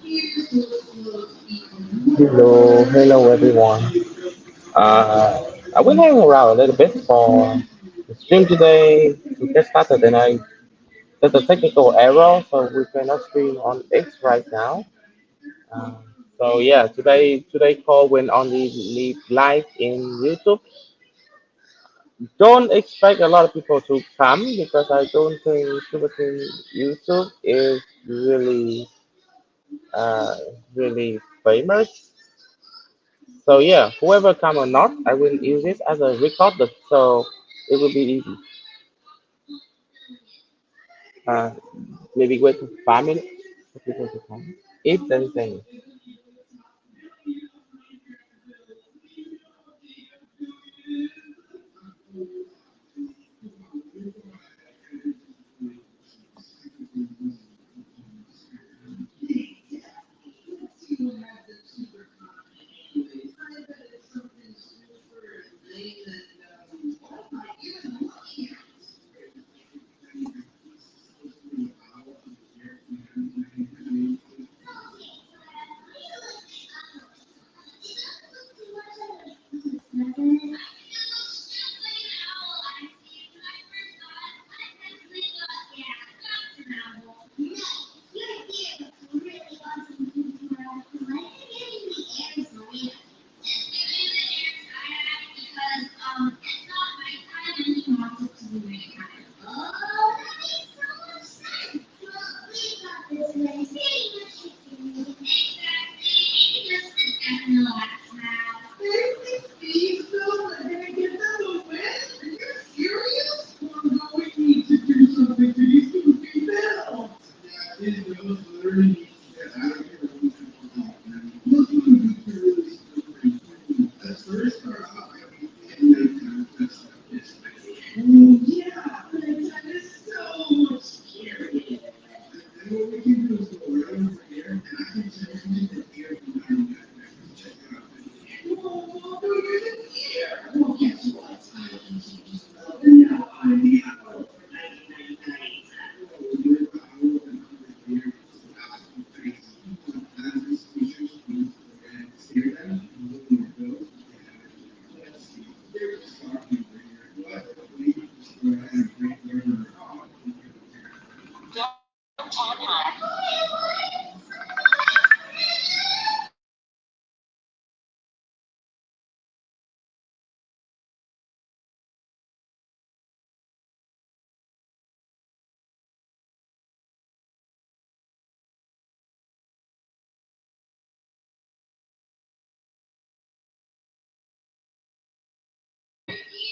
Hello everyone. I will hang around a little bit for the stream today to get started, and there's a technical error, so we cannot stream on X right now. Uh, so yeah, today call went only live in YouTube. Don't expect a lot of people to come because I don't think YouTube is really uh, really famous. So yeah, whoever come or not, I will use this as a recorder, so it will be easy. Uh, Maybe wait for 5 minutes for people to come. If there is any.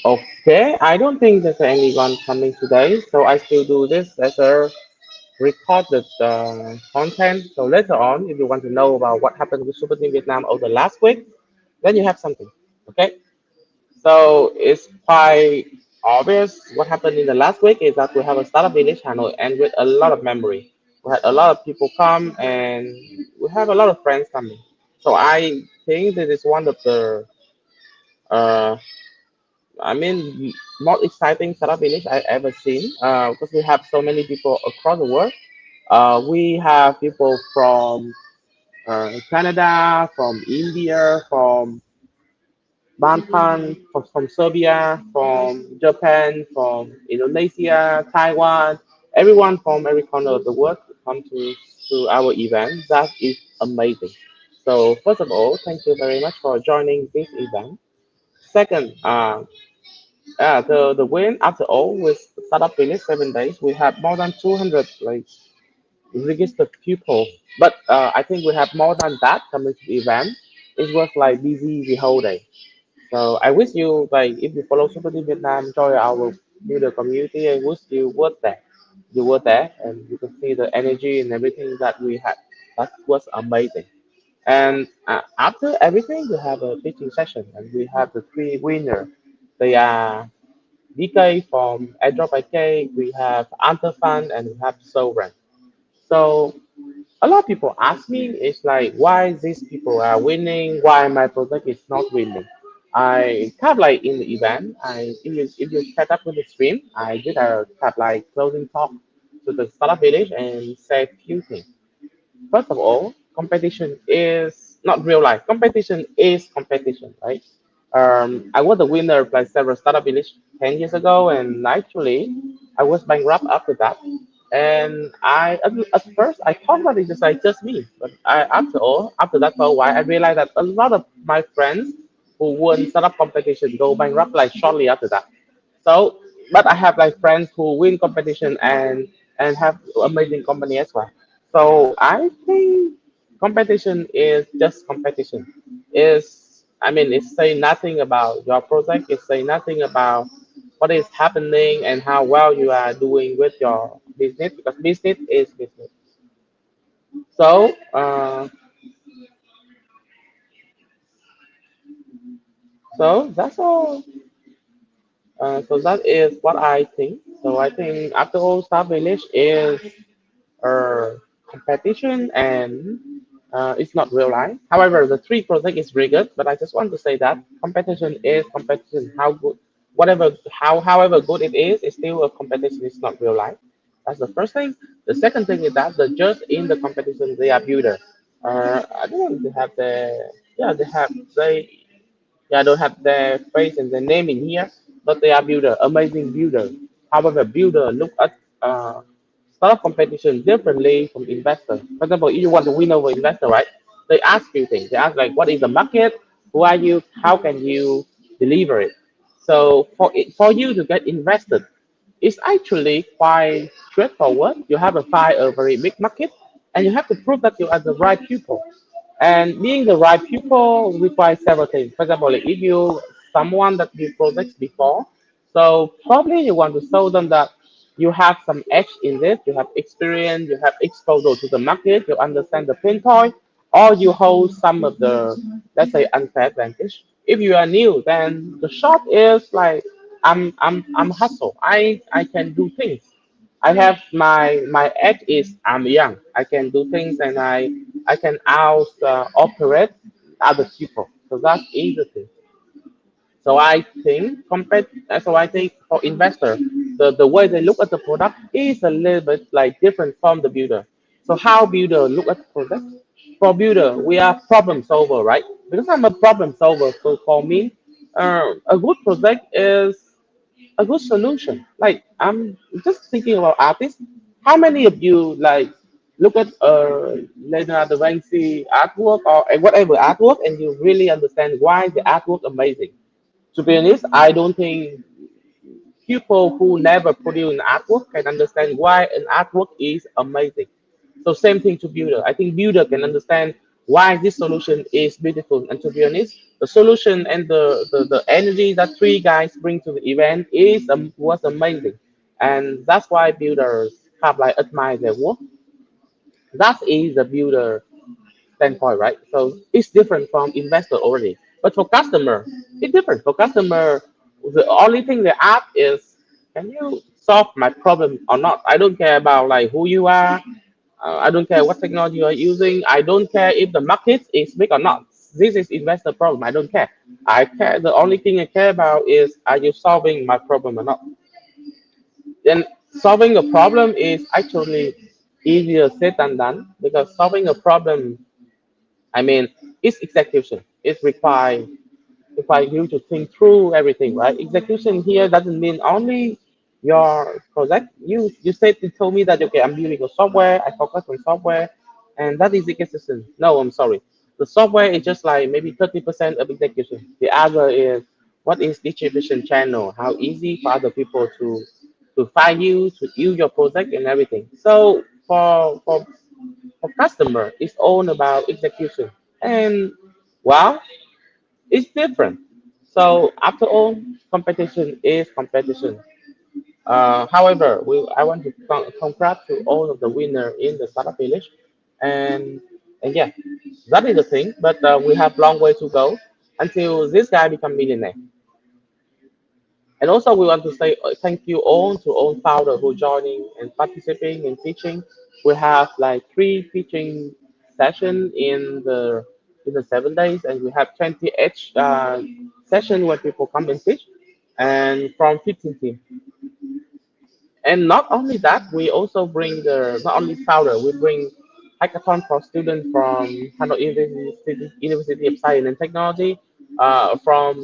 Okay, I don't think there's anyone coming today, so I still do this as a recorded content. So later on, if you want to know about what happened with Super Team Vietnam over the last week, then you have something. Okay. So it's quite obvious what happened in the last week is that we have a startup village Hanoi and with a lot of memory. We had a lot of people come and we have a lot of friends coming. So I think this is one of the uh, most exciting startup village I ever seen because we have so many people across the world. We have people from Canada, from India, from Banpan, from Serbia, from Japan, from Indonesia, Taiwan, everyone from every corner of the world come to our event. That is amazing. So first of all, thank you very much for joining this event. Second, the win after all with startup finish 7 days, we have more than 200 like registered people. But I think we have more than that coming to the event. It was like busy the whole day. So I wish you like if you follow Super Team Vietnam, join our builder community. I wish you were there. You were there, and you can see the energy and everything that we had. That was amazing. And after everything, we have a pitching session, and we have the three winner. They are DK from Airdrop IK. We have Antefan, and we have Sovereign. So a lot of people ask me, it's like, why these people are winning? Why my project is not winning? I kind of like in the event, if you set up with the stream, I did a kind of like closing talk to the startup village and say a few things. First of all, competition is not real life. Competition is competition, right? I was the winner of like several startup village 10 years ago, and actually, I was bankrupt after that. And at first, I thought that it was like just me, but after that for a while, I realized that a lot of my friends who won startup competition go bankrupt like shortly after that. So, but I have like friends who win competition and have amazing company as well. So I think competition is just competition. Is I mean, it's say nothing about your project. It's say nothing about what is happening and how well you are doing with your business because business is business. So, so that's all. So that is what I think. So I think after all, Star Village is uh, competition and it's not real life. However, the three project is very good, but I just want to say that competition is competition. How good, whatever, however good it is, it's still a competition. It's not real life. That's the first thing. The second thing is that the judge in the competition they are builder. I don't know if they have the yeah they don't have their face and their name in here, but they are builder, amazing builder. However, builder look at stock competition differently from investor. For example, if you want to win over investor, right? They ask you things. They ask like, what is the market? Who are you? How can you deliver it? So for you to get invested, it's actually quite straightforward. You have to find a very big market, and you have to prove that you are the right people. And being the right people requires several things. For example, if you someone that you projects before, so probably you want to show them that you have some edge in this, you have experience, you have exposure to the market, you understand the pain point, or you hold some of the, let's say, unfair advantage. If you are new, then the short is like I'm hustle. I can do things. I have my edge is I'm young. I can do things and I can out operate other people. So that is the thing. So I think for investor, the way they look at the product is a little bit like different from the builder. So how builder look at the product? For builder, we are problem solver, right? Because I'm a problem solver. So for me, a good project is a good solution. Like I'm just thinking about artists. How many of you like look at Leonardo da Vinci artwork or whatever artwork and you really understand why the artwork amazing? To be honest, I don't think people who never produce an artwork can understand why an artwork is amazing. So same thing to builder. I think builder can understand why this solution is beautiful. And to be honest, the solution and the energy that three guys bring to the event was amazing. And that's why builders have like admire their work. That is the builder standpoint, right? So it's different from investor already. But for customer, it's different. For customer, the only thing they ask is, can you solve my problem or not? I don't care about like who you are. I don't care what technology you are using. I don't care if the market is big or not. This is investor problem. I don't care. I care. The only thing I care about is are you solving my problem or not? Then solving a problem is actually easier said than done because solving a problem I mean, it's execution. It require you to think through everything, right? Execution here doesn't mean only your project. You told me that okay, I'm building a software. I focus on software, and that is execution. No, I'm sorry. The software is just like maybe 30% of execution. The other is what is distribution channel? How easy for other people to find you, to use your project, and everything. So for customer, it's all about execution. And well, it's different. So after all, competition is competition. However, I want to congrats to all of the winner in the startup village, and and yeah, that is the thing. But we have long way to go until this guy become millionaire. And also, we want to say thank you all to all founder who joining and participating in teaching. We have like three teaching session in the 7 days, and we have 20 each session where people come and teach, and from 15 teams. And not only that, we also bring the not only founder, we bring hackathon for students from Hanoi University of Science and Technology, from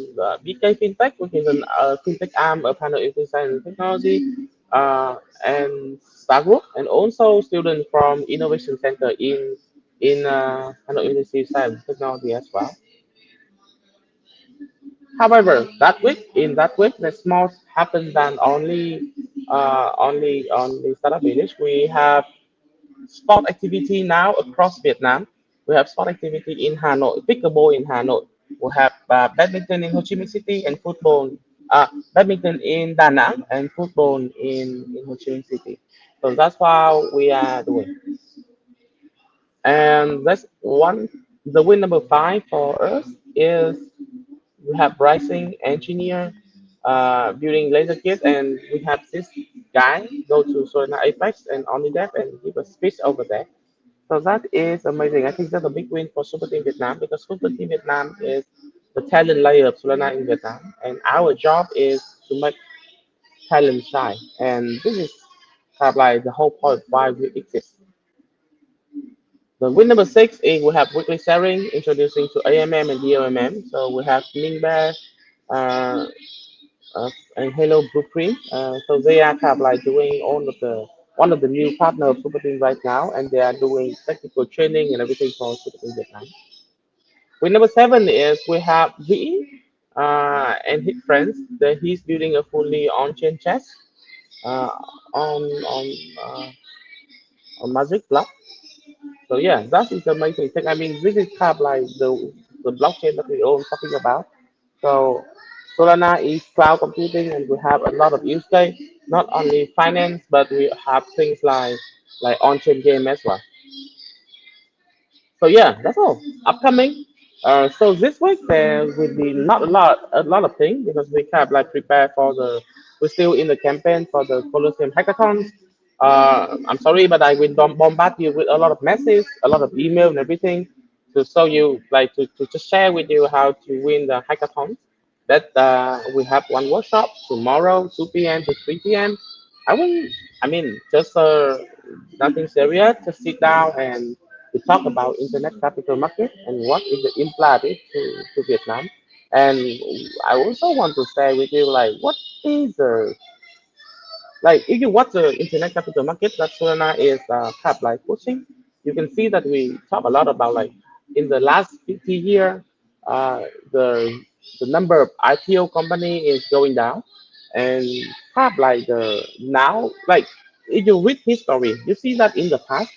BK FinTech, which is an fintech arm of Hanoi University of Science and Technology, and Star Group, and also students from Innovation Center in Hanoi University of Science and Technology as well. However, that week, there's more happened than only Startup Village. We have sport activity now across Vietnam. We have sport activity in Hanoi, pickleball in Hanoi. We have badminton in Ho Chi Minh City and football, badminton in Da Nang and football in Ho Chi Minh City. So that's how we are doing. And that's one. The win number five for us is we have Rising Engineer building laser kit, and we have this guy go to Solana Apex and OmniDev and give a speech over there. So that is amazing. I think that's a big win for Super Team Vietnam because Super Team Vietnam is the talent layer of Solana in Vietnam, and our job is to make talent shine. And this is kind of like the whole point why we exist. The win number six is we have weekly sharing introducing to AMM and DOMM. So we have Ming Bear, uh, and Hello Blueprint. So they are kind of like doing all of the one of the new partner of Super Team right now, and they are doing technical training and everything for Super Team Vietnam. With number seven is we have V and his friends. That he's building a fully on-chain chess uh, uh, on Magic Block. So yeah, that is the amazing thing. I mean, this is kind of like the blockchain that we all talking about. So Solana is cloud computing, and we have a lot of use case, not only finance, but we have things like on-chain game as well. So yeah, that's all. Upcoming. So this week there will be not a lot of things because we kind of like prepare for the we're still in the campaign for the Colosseum hackathons. I'm sorry, but I will bombard you with a lot of messages, a lot of email and everything to show you like to just share with you how to win the hackathon. That we have one workshop tomorrow, 2 p.m. to 3 p.m. I will, I mean, just nothing serious. Just sit down and we talk about internet capital market and what is the impact it to Vietnam. And I also want to share with you like what is the like if you watch the internet capital market that Solana is kind of like pushing, you can see that we talk a lot about like in the last 50 year, uh, the the number of IPO company is going down, and kind of like the now like if you read history, you see that in the past,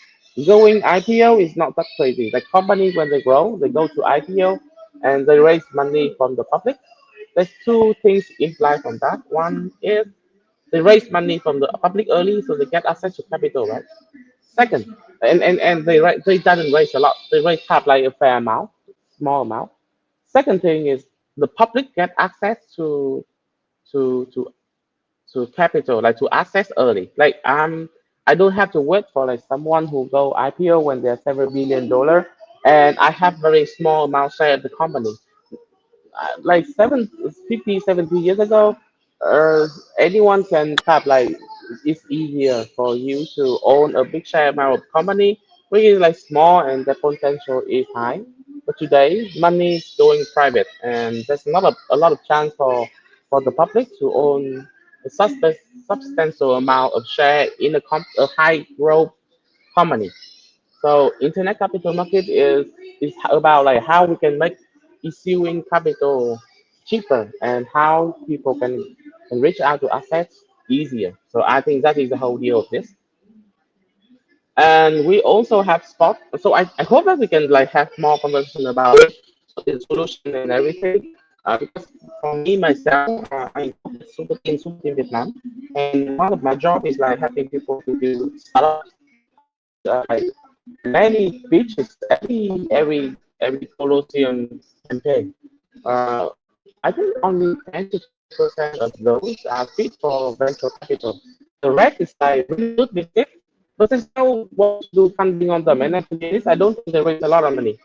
going IPO is not that crazy. Like companies when they grow, they go to IPO and they raise money from the public. There's two things implied from that. One is they raise money from the public early, so they get access to capital, right? Second, and they doesn't raise a lot. They raise half like a fair amount, small amount. Second thing is the public get access to to to capital, like to access early. Like I don't have to wait for like someone who go IPO when they're several billion-dollar, and I have very small amount share of the company like 50, 70 years ago, uh, anyone can have like it's easier for you to own a big share amount of company, which is like small and the potential is high. But today, money is going private, and there's not a lot of chance for the public to own a substantial amount of share in a high growth company. So internet capital market is about like how we can make issuing capital cheaper and how people can reach out to assets easier. So I think that is the whole deal of this. And we also have spot. So I hope that we can like have more conversation about it, so the solution and everything. Because for me myself, I super team Vietnam, and one of my job is like helping people to do startups. I build like many pitches every Colosseum campaign. Uh, I think only 10 to 20% of those are fit for venture capital. The rest is like really good business, but they still want to do funding on them. And to be honest, I don't think they raise a lot of money.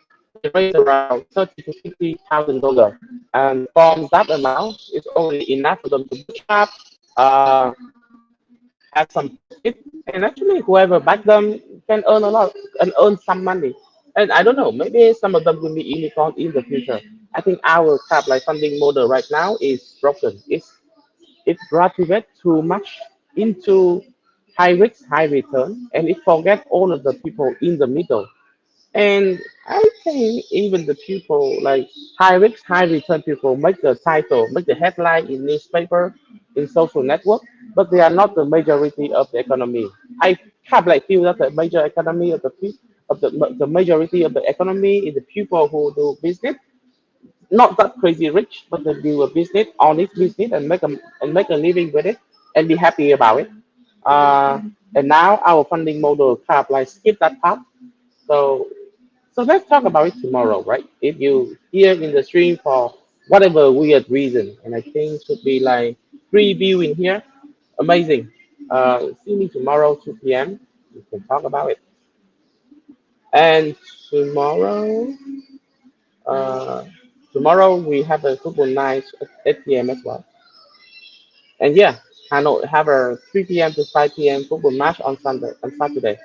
They raise around 30 to 50 thousand dollars, and from that amount, it's already enough for them to bootstrap, uh, have some profit, and actually whoever back them can earn a lot and earn some money. And I don't know, maybe some of them will be unicorn in the future. I think our cap like funding model right now is broken. It graduates too much into high risk, high return, and it forget all of the people in the middle. And I think even the people like high risk, high return people make the title, make the headline in newspaper, in social network, but they are not the majority of the economy. I kind of like feel that the major economy of the majority of the economy is the people who do business, not that crazy rich, but they do a business, honest business, and make a living with it, and be happy about it. Uh, and now our funding model kind of like skip that part. So so let's talk about it tomorrow, right? If you here in the stream for whatever weird reason, and I think should be like free view in here, amazing. See me tomorrow 2 p.m. We can talk about it. And tomorrow, uh, tomorrow we have a football night at 8 p.m. as well. And yeah, Hanoi have a 3 p.m. to 5 p.m. football match on Sunday on Saturday.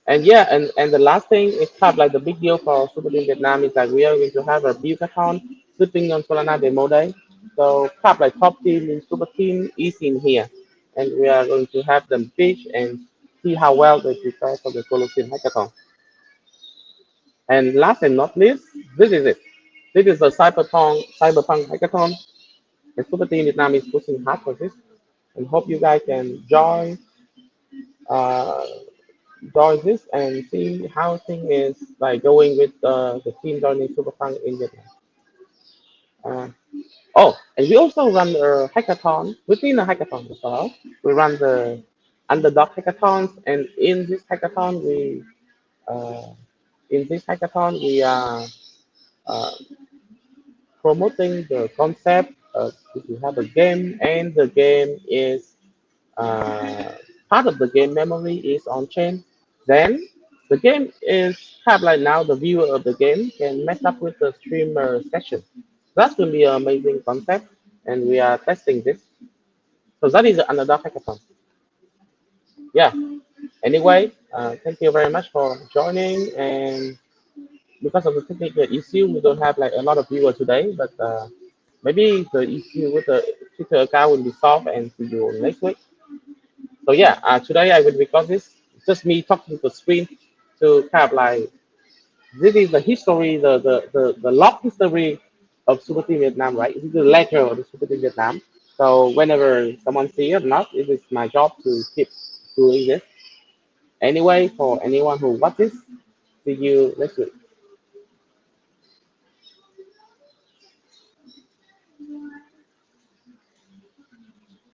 And yeah, and the last thing is kind of like the big deal for Super Team Vietnam is that we are going to have a build-a-thon slipping on Solana demo day. So kind of like top team in Super Team is in here, and we are going to have them pitch and see how well they prepare for the solo team hackathon. And last and not least, this is it. This is the Cyberpunk hackathon, and Super Team Vietnam is pushing hard for this. And hope you guys can uh, join this and see how thing is like going with the team joining Superfund in Vietnam. Uh, oh, and we also run a hackathon within the hackathon as well. We run the underdog hackathons, and uh, in this hackathon we are uh, promoting the concept of if you have a game and the game is uh, part of the game memory is on chain, then the game is kind of like now the viewer of the game can mess up with the streamer session. That's going to be an amazing concept, and we are testing this. So that is another hackathon. Yeah. Anyway, thank you very much for joining. And because of the technical issue, we don't have like a lot of viewers today, but maybe the issue with the Twitter account will be solved and see you next week. So yeah, today I will record this. It's just me talking to the screen to kind of like this is the history, the log history of Super Team Vietnam, right? This is the ledger of the Super Team Vietnam. So whenever someone see it or not, it is my job to keep doing this. Anyway, for anyone who watches, see you next week.